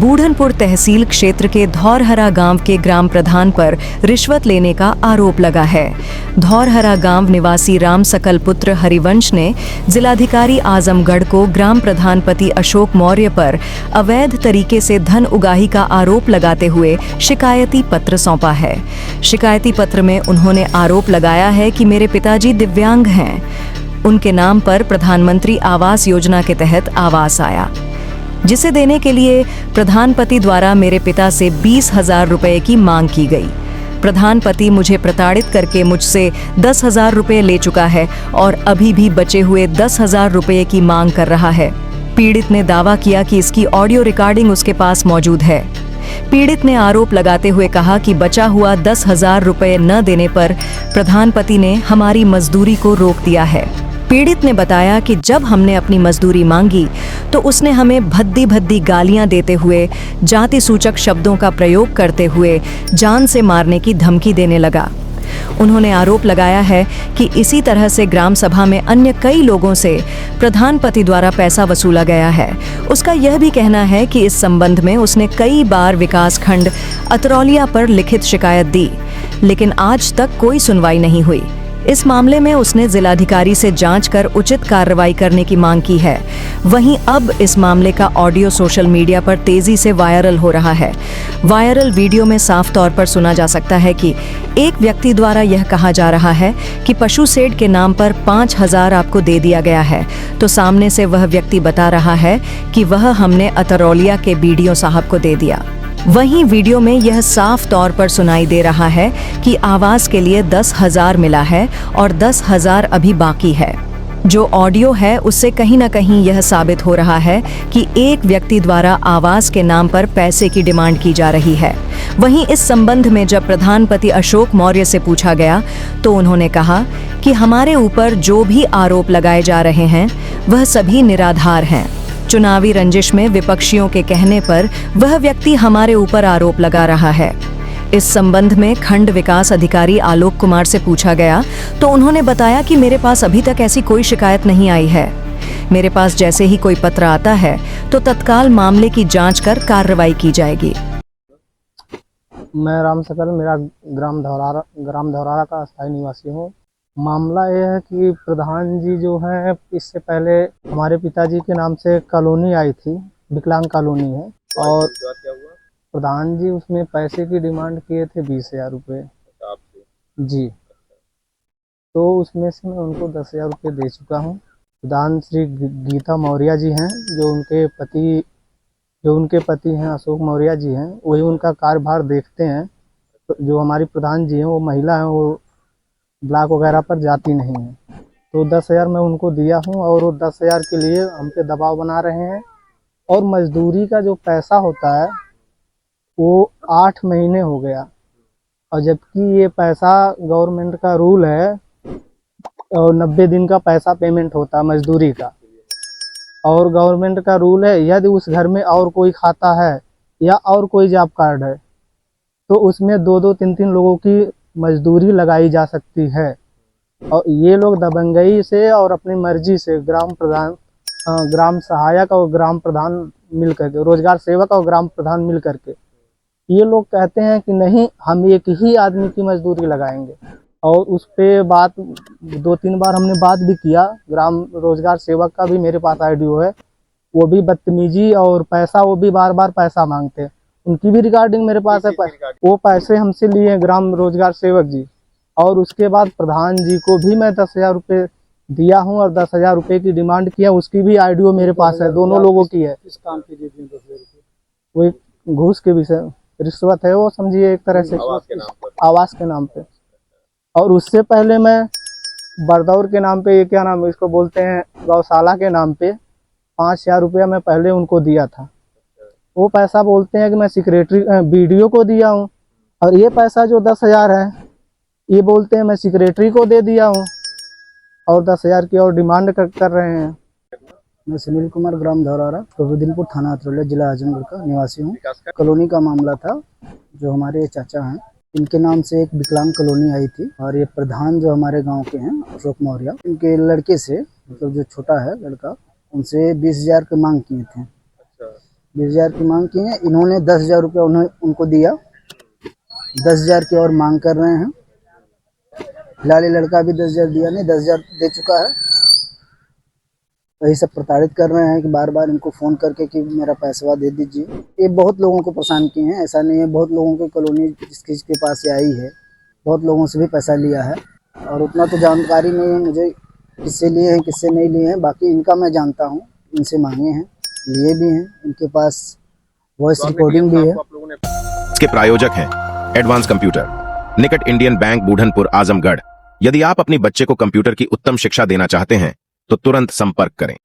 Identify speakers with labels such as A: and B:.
A: बूढ़नपुर तहसील क्षेत्र के धौरहरा गांव के ग्राम प्रधान पर रिश्वत लेने का आरोप लगा है। धौरहरा गांव निवासी राम सकल पुत्र हरिवंश ने जिलाधिकारी आजमगढ़ को ग्राम प्रधान पति अशोक मौर्य पर अवैध तरीके से धन उगाही का आरोप लगाते हुए शिकायती पत्र सौंपा है। शिकायती पत्र में उन्होंने आरोप लगाया है कि मेरे पिताजी दिव्यांग हैं। उनके नाम पर प्रधानमंत्री आवास योजना के तहत आवास आया, जिसे देने के लिए प्रधानपति द्वारा मेरे पिता से 20,000 रुपए की मांग की गई। प्रधानपति मुझे प्रताड़ित करके मुझसे 10,000 रुपए ले चुका है और अभी भी बचे हुए 10,000 रुपए की मांग कर रहा है। पीड़ित ने दावा किया कि इसकी ऑडियो रिकॉर्डिंग उसके पास मौजूद है। पीड़ित ने आरोप लगाते हुए कहा कि बचा हुआ 10,000 रुपए न देने पर प्रधानपति ने हमारी मजदूरी को रोक दिया है। पीड़ित ने बताया कि जब हमने अपनी मजदूरी मांगी तो उसने हमें भद्दी भद्दी गालियां देते हुए, जाति सूचक शब्दों का प्रयोग करते हुए जान से मारने की धमकी देने लगा। उन्होंने आरोप लगाया है कि इसी तरह से ग्राम सभा में अन्य कई लोगों से प्रधानपति द्वारा पैसा वसूला गया है। उसका यह भी कहना है कि इस संबंध में उसने कई बार विकास खंड अतरौलिया पर लिखित शिकायत दी, लेकिन आज तक कोई सुनवाई नहीं हुई। इस मामले में उसने जिलाधिकारी से जांच कर उचित कार्रवाई करने की मांग की है। वहीं अब इस मामले का ऑडियो सोशल मीडिया पर तेजी से वायरल हो रहा है। वायरल वीडियो में साफ तौर पर सुना जा सकता है कि एक व्यक्ति द्वारा यह कहा जा रहा है कि पशु सेठ के नाम पर 5,000 आपको दे दिया गया है, तो सामने से वह व्यक्ति बता रहा है कि वह हमने अतरौलिया के बीडीओ साहब को दे दिया। वहीं वीडियो में यह साफ तौर पर सुनाई दे रहा है कि आवास के लिए 10,000 मिला है और 10,000 अभी बाकी है। जो ऑडियो है उससे कहीं न कहीं यह साबित हो रहा है कि एक व्यक्ति द्वारा आवास के नाम पर पैसे की डिमांड की जा रही है। वहीं इस संबंध में जब प्रधानपति अशोक मौर्य से पूछा गया तो उन्होंने कहा कि हमारे ऊपर जो भी आरोप लगाए जा रहे हैं वह सभी निराधार हैं। चुनावी रंजिश में विपक्षियों के कहने पर वह व्यक्ति हमारे ऊपर आरोप लगा रहा है। इस संबंध में खंड विकास अधिकारी आलोक कुमार से पूछा गया तो उन्होंने बताया कि मेरे पास अभी तक ऐसी कोई शिकायत नहीं आई है। मेरे पास जैसे ही कोई पत्र आता है तो तत्काल मामले की जांच कर कार्रवाई की जाएगी।
B: मैं राम सकल, मेरा ग्राम धौरारा का अस्थायी निवासी हूँ। मामला यह है कि प्रधान जी जो हैं, इससे पहले हमारे पिताजी के नाम से कॉलोनी आई थी, विकलांग कॉलोनी है, और प्रधान जी उसमें पैसे की डिमांड किए थे 20,000 रुपये जी। तो उसमें से मैं उनको 10,000 रुपये दे चुका हूँ। प्रधान श्री गीता मौर्य जी हैं, जो उनके पति हैं अशोक मौर्य जी हैं, वही उनका कार्यभार देखते हैं। तो जो हमारी प्रधान जी हैं वो महिला हैं, वो ब्लॉक वगैरह पर जाती नहीं है। तो 10,000 मैं उनको दिया हूँ और वो 10,000 के लिए हम पे दबाव बना रहे हैं। और मजदूरी का जो पैसा होता है वो 8 महीने हो गया, और जबकि ये पैसा गवर्नमेंट का रूल है और 90 दिन का पैसा पेमेंट होता है मजदूरी का। और गवर्नमेंट का रूल है यदि उस घर में और कोई खाता है या और कोई जॉब कार्ड है तो उसमें 2-2, 3-3 लोगों की मजदूरी लगाई जा सकती है। और ये लोग दबंगई से और अपनी मर्जी से ग्राम सहायक और ग्राम प्रधान मिल करके, रोजगार सेवक और ग्राम प्रधान मिल करके ये लोग कहते हैं कि नहीं, हम एक ही आदमी की मजदूरी लगाएंगे। और उस पे बात 2-3 बार हमने बात भी किया। ग्राम रोजगार सेवक का भी मेरे पास आईडियो है, वो भी बदतमीजी और पैसा, वो भी बार बार पैसा मांगते हैं। उनकी भी रिकॉर्डिंग मेरे पास है। वो पैसे हमसे लिए ग्राम रोजगार सेवक जी, और उसके बाद प्रधान जी को भी मैं 10,000 रुपये दिया हूं और 10,000 रुपये की डिमांड किया। उसकी भी ऑडियो मेरे पास है, दोनों लोगों की है। इस काम के लिए 10,000 रुपये वो घूस के विषय रिश्वत है, वो समझिए एक तरह से आवास के नाम पे। और उससे पहले मैं बरदौर के नाम पे, ये क्या नाम इसको बोलते हैं, गौशाला के नाम पे 5,000 रुपया मैं पहले उनको दिया था। वो पैसा बोलते हैं कि मैं सेक्रेटरी बीडीओ को दिया हूँ, और ये पैसा जो 10,000 है ये बोलते हैं मैं सेक्रेटरी को दे दिया हूँ, और 10,000 की और डिमांड कर रहे हैं।
C: मैं सुनील कुमार, ग्राम धौरारा, प्रभुदिनपुर, थाना अतरौलिया, जिला आजमगढ़ का निवासी हूँ। कॉलोनी का मामला था। जो हमारे चाचा हैं, इनके नाम से एक विकलांग कॉलोनी आई थी, और ये प्रधान जो हमारे गांव के हैं अशोक मौर्य, इनके लड़के से, मतलब जो छोटा है लड़का, उनसे 20,000 की मांग किए थे। 20,000 की मांग की है। इन्होंने 10,000 रुपया उनको दिया, 10,000 की और मांग कर रहे हैं। फिलहाल ये लड़का भी 10,000 दिया नहीं, 10,000 दे चुका है। वही सब प्रताड़ित कर रहे हैं कि बार बार इनको फ़ोन करके कि मेरा पैसा दे दीजिए। ये बहुत लोगों को परेशान किए हैं, ऐसा नहीं है। बहुत लोगों की कॉलोनी जिसके पास ये आई है, बहुत लोगों से भी पैसा लिया है और उतना तो जानकारी नहीं है मुझे किससे लिए हैं किससे नहीं लिए हैं। बाकी इनका मैं जानता हूँ, इनसे मांगे हैं, लिए भी हैं, इनके पास वॉइस रिकॉर्डिंग भी है।
D: इसके प्रायोजक हैं एडवांस कंप्यूटर, निकट इंडियन बैंक, बूढ़नपुर, आजमगढ़। यदि आप अपनी बच्चे को कंप्यूटर की उत्तम शिक्षा देना चाहते हैं तो तुरंत संपर्क करें।